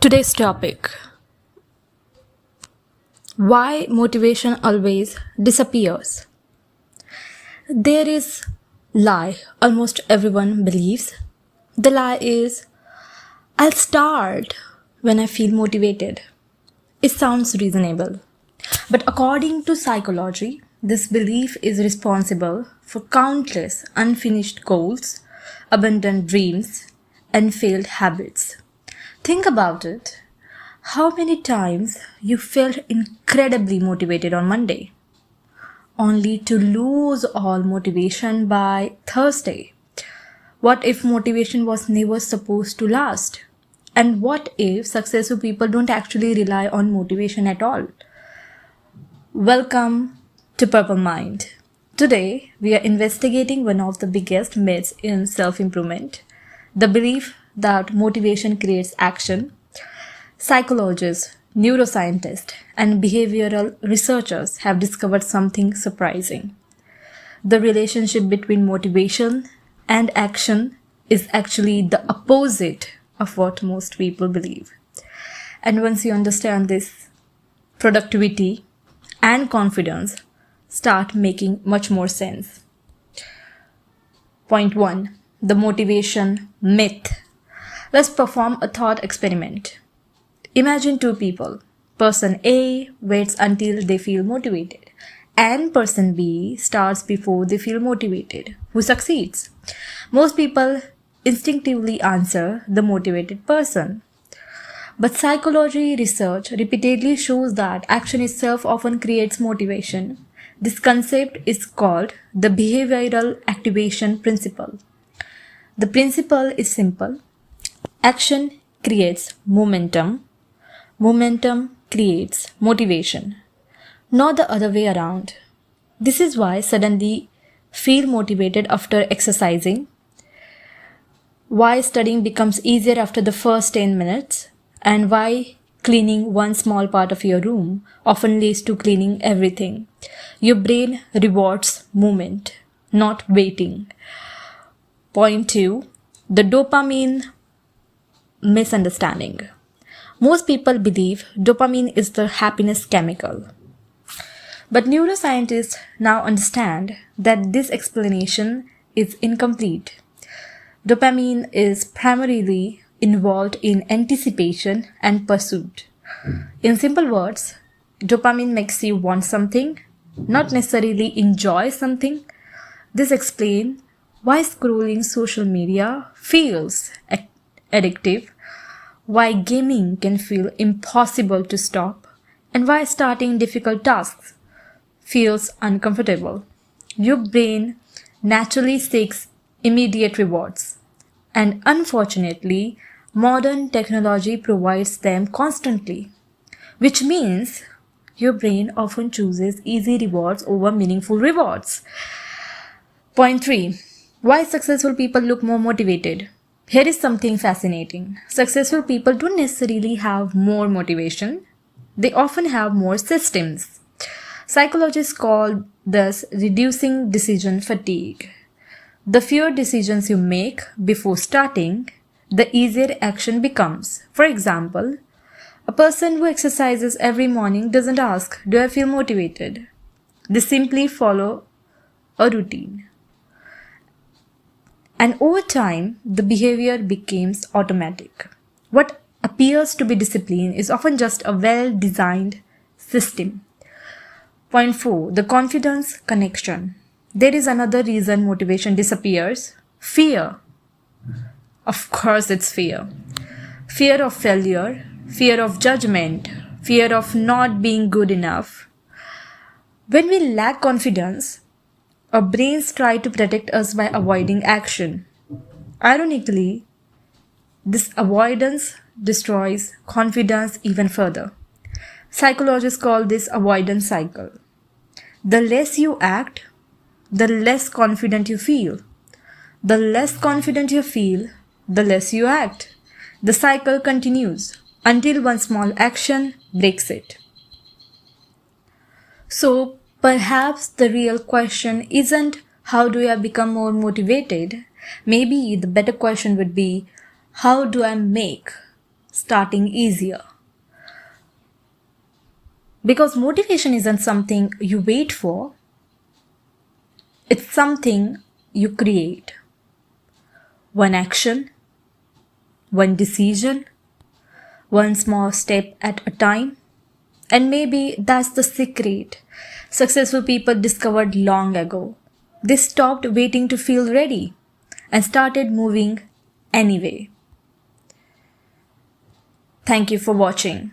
Today's topic: why motivation always disappears. There is lie almost everyone believes. The lie is I'll start when I feel motivated. It sounds reasonable. But according to psychology, this belief is responsible for countless unfinished goals, abandoned dreams, and failed habits. Think about it. How many times you felt incredibly motivated on Monday, only to lose all motivation by Thursday? What if motivation was never supposed to last? And what if successful people don't actually rely on motivation at all? Welcome to Purple Mind. Today, we are investigating one of the biggest myths in self-improvement, the belief that motivation creates action. Psychologists, neuroscientists, and behavioral researchers have discovered something surprising. The relationship between motivation and action is actually the opposite of what most people believe. And once you understand this, productivity and confidence start making much more sense. Point 1. The motivation myth. Let's perform a thought experiment. Imagine two people. Person A waits until they feel motivated, and person B starts before they feel motivated. Who succeeds? Most people instinctively answer the motivated person. But psychology research repeatedly shows that action itself often creates motivation. This concept is called the behavioral activation principle. The principle is simple. Action creates momentum. Momentum creates motivation, not the other way around. This is why suddenly feel motivated after exercising, why studying becomes easier after the first 10 minutes, and why cleaning one small part of your room often leads to cleaning everything. Your brain rewards movement, not waiting. Point 2. The dopamine misunderstanding. Most people believe dopamine is the happiness chemical. But neuroscientists now understand that this explanation is incomplete. Dopamine is primarily involved in anticipation and pursuit. In simple words, dopamine makes you want something, not necessarily enjoy something. This explains why scrolling social media feels addictive, why gaming can feel impossible to stop, and why starting difficult tasks feels uncomfortable. Your brain naturally seeks immediate rewards, and unfortunately, modern technology provides them constantly, which means your brain often chooses easy rewards over meaningful rewards. Point 3. Why successful people look more motivated? Here is something fascinating. Successful people don't necessarily have more motivation. They often have more systems. Psychologists call this reducing decision fatigue. The fewer decisions you make before starting, the easier action becomes. For example, a person who exercises every morning doesn't ask, "Do I feel motivated?" They simply follow a routine. And over time, the behavior becomes automatic. What appears to be discipline is often just a well-designed system. Point 4. The confidence connection. There is another reason motivation disappears. Fear. Of course, it's fear. Fear of failure, fear of judgment, fear of not being good enough. When we lack confidence, our brains try to protect us by avoiding action. Ironically, this avoidance destroys confidence even further. Psychologists call this avoidance cycle. The less you act, the less confident you feel. The less confident you feel, the less you act. The cycle continues until one small action breaks it. So, perhaps the real question isn't how do I become more motivated? Maybe the better question would be how do I make starting easier. Because motivation isn't something you wait for, it's something you create. One action, one decision, one small step at a time. And maybe that's the secret successful people discovered long ago. They stopped waiting to feel ready and started moving anyway. Thank you for watching.